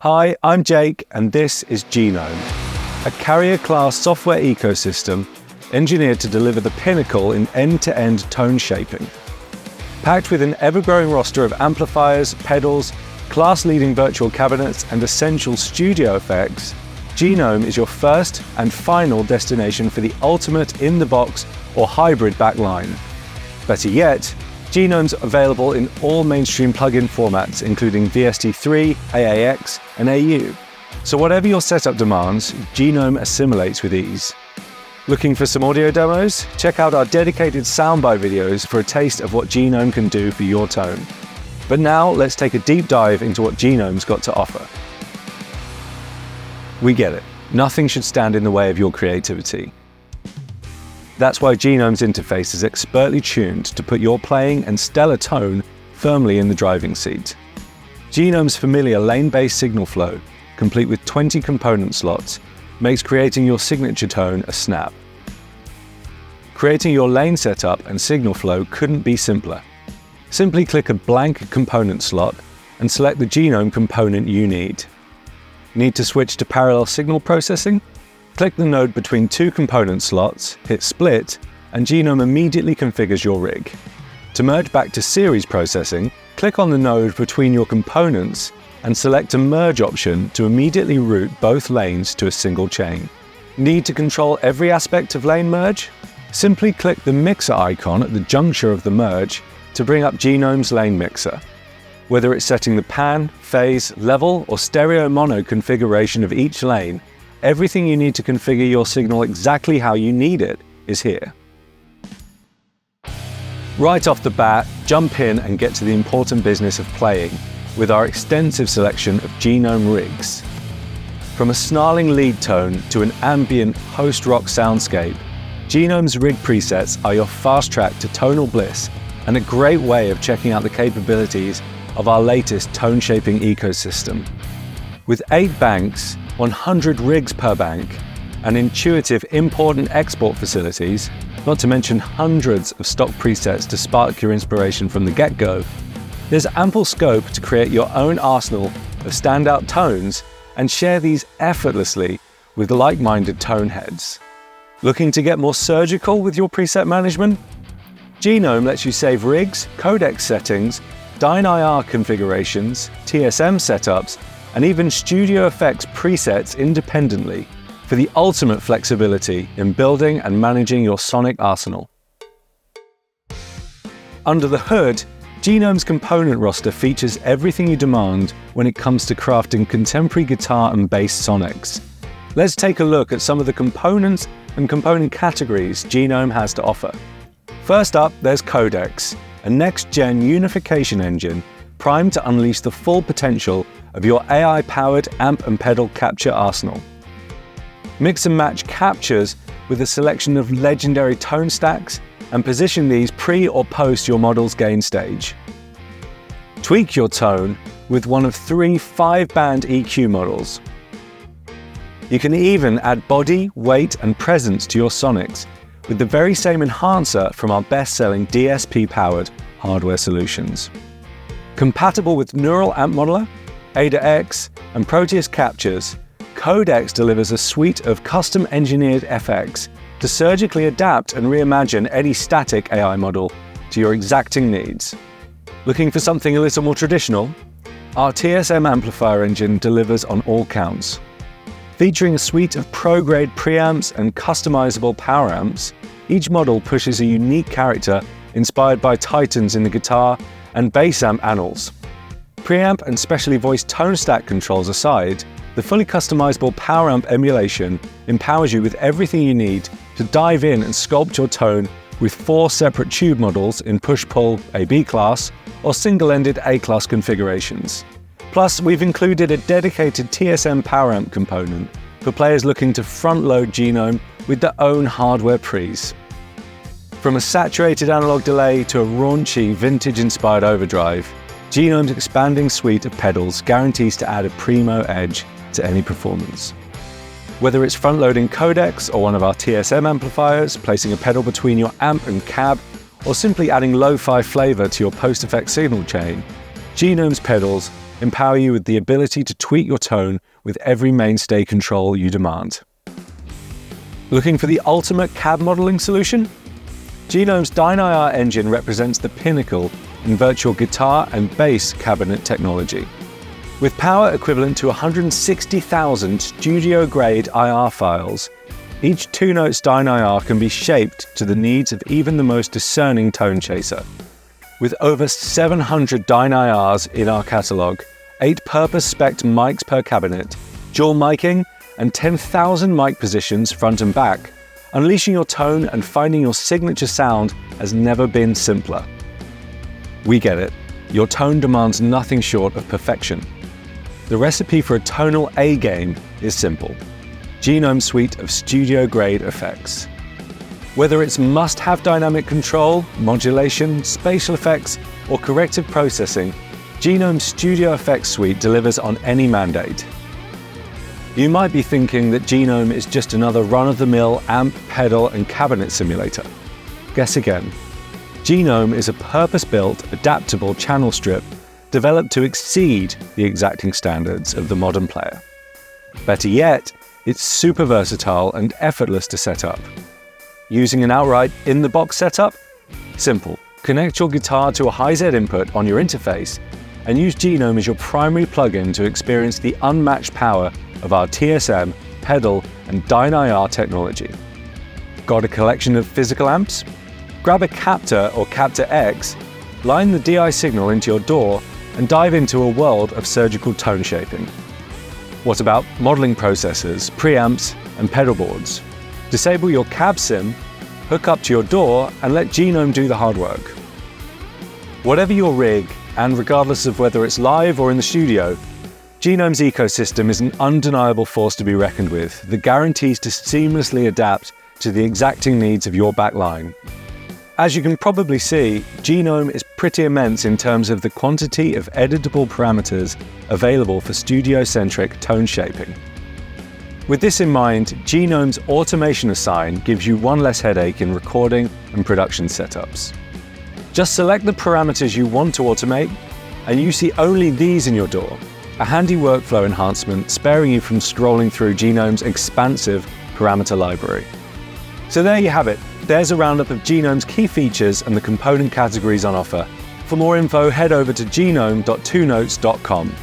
Hi, I'm Jake, and this is GENOME, a carrier-class software ecosystem engineered to deliver the pinnacle in end-to-end tone shaping. Packed with an ever-growing roster of amplifiers, pedals, class-leading virtual cabinets, and essential studio effects, GENOME is your first and final destination for the ultimate in-the-box or hybrid backline. Better yet, GENOME's available in all mainstream plugin formats, including VST3, AAX, and AU. So whatever your setup demands, GENOME assimilates with ease. Looking for some audio demos? Check out our dedicated soundbite videos for a taste of what GENOME can do for your tone. But now let's take a deep dive into what GENOME's got to offer. We get it. Nothing should stand in the way of your creativity. That's why GENOME's interface is expertly tuned to put your playing and stellar tone firmly in the driving seat. GENOME's familiar lane-based signal flow, complete with 20 component slots, makes creating your signature tone a snap. Creating your lane setup and signal flow couldn't be simpler. Simply click a blank component slot and select the GENOME component you need. Need to switch to parallel signal processing? Click the node between two component slots, hit split, and GENOME immediately configures your rig. To merge back to series processing, click on the node between your components and select a merge option to immediately route both lanes to a single chain. Need to control every aspect of lane merge? Simply click the mixer icon at the juncture of the merge to bring up GENOME's lane mixer. Whether it's setting the pan, phase, level, or stereo mono configuration of each lane, everything you need to configure your signal exactly how you need it is here. Right off the bat, jump in and get to the important business of playing with our extensive selection of GENOME rigs. From a snarling lead tone to an ambient post-rock soundscape, GENOME's rig presets are your fast track to tonal bliss and a great way of checking out the capabilities of our latest tone shaping ecosystem. With 8 banks, 100 rigs per bank, and intuitive import and export facilities, not to mention hundreds of stock presets to spark your inspiration from the get-go, there's ample scope to create your own arsenal of standout tones and share these effortlessly with like-minded tone heads. Looking to get more surgical with your preset management? GENOME lets you save rigs, codec settings, Dyne-IR configurations, TSM setups, and even studio effects presets independently for the ultimate flexibility in building and managing your sonic arsenal. Under the hood, GENOME's component roster features everything you demand when it comes to crafting contemporary guitar and bass sonics. Let's take a look at some of the components and component categories GENOME has to offer. First up, there's codecs, a next-gen unification engine primed to unleash the full potential of your AI-powered amp and pedal capture arsenal. Mix and match captures with a selection of legendary tone stacks and position these pre or post your model's gain stage. Tweak your tone with one of 3 5-band EQ models. You can even add body, weight, and presence to your sonics with the very same enhancer from our best-selling DSP-powered hardware solutions. Compatible with Neural Amp Modeler, ADA-X, and Proteus captures, Codex delivers a suite of custom-engineered FX to surgically adapt and reimagine any static AI model to your exacting needs. Looking for something a little more traditional? Our TSM amplifier engine delivers on all counts. Featuring a suite of pro-grade preamps and customizable power amps, each model pushes a unique character inspired by titans in the guitar and bass amp annals. Preamp and specially voiced tone stack controls aside, the fully customizable power amp emulation empowers you with everything you need to dive in and sculpt your tone with 4 separate tube models in push-pull AB class or single-ended A class configurations. Plus, we've included a dedicated TSM power amp component for players looking to front-load GENOME with their own hardware pre's. From a saturated analog delay to a raunchy vintage-inspired overdrive, GENOME's expanding suite of pedals guarantees to add a primo edge to any performance. Whether it's front-loading codecs or one of our TSM amplifiers, placing a pedal between your amp and cab, or simply adding lo-fi flavor to your post-effect signal chain, GENOME's pedals empower you with the ability to tweak your tone with every mainstay control you demand. Looking for the ultimate cab modeling solution? GENOME's DynIR engine represents the pinnacle in virtual guitar and bass cabinet technology. With power equivalent to 160,000 studio-grade IR files, each 2-note DynIR can be shaped to the needs of even the most discerning tone chaser. With over 700 DynIRs in our catalogue, 8 purpose-spec'd mics per cabinet, dual miking, and 10,000 mic positions front and back, unleashing your tone and finding your signature sound has never been simpler. We get it. Your tone demands nothing short of perfection. The recipe for a tonal A-game is simple. GENOME's suite of studio-grade effects. Whether it's must-have dynamic control, modulation, spatial effects, or corrective processing, GENOME's Studio Effects suite delivers on any mandate. You might be thinking that GENOME is just another run-of-the-mill amp, pedal, and cabinet simulator. Guess again. GENOME is a purpose-built, adaptable channel strip developed to exceed the exacting standards of the modern player. Better yet, it's super versatile and effortless to set up. Using an outright in-the-box setup? Simple. Connect your guitar to a hi-Z input on your interface and use GENOME as your primary plugin to experience the unmatched power of our TSM, pedal, and DynIR technology. Got a collection of physical amps? Grab a Captor or Captor X, line the DI signal into your DAW, and dive into a world of surgical tone shaping. What about modeling processors, preamps, and pedal boards? Disable your cab sim, hook up to your DAW, and let GENOME do the hard work. Whatever your rig, and regardless of whether it's live or in the studio, GENOME's ecosystem is an undeniable force to be reckoned with that guarantees to seamlessly adapt to the exacting needs of your backline. As you can probably see, GENOME is pretty immense in terms of the quantity of editable parameters available for studio-centric tone shaping. With this in mind, GENOME's Automation Assign gives you one less headache in recording and production setups. Just select the parameters you want to automate, and you see only these in your DAW, a handy workflow enhancement sparing you from scrolling through GENOME's expansive parameter library. So there you have it. There's a roundup of GENOME's key features and the component categories on offer. For more info, head over to genome.2notes.com.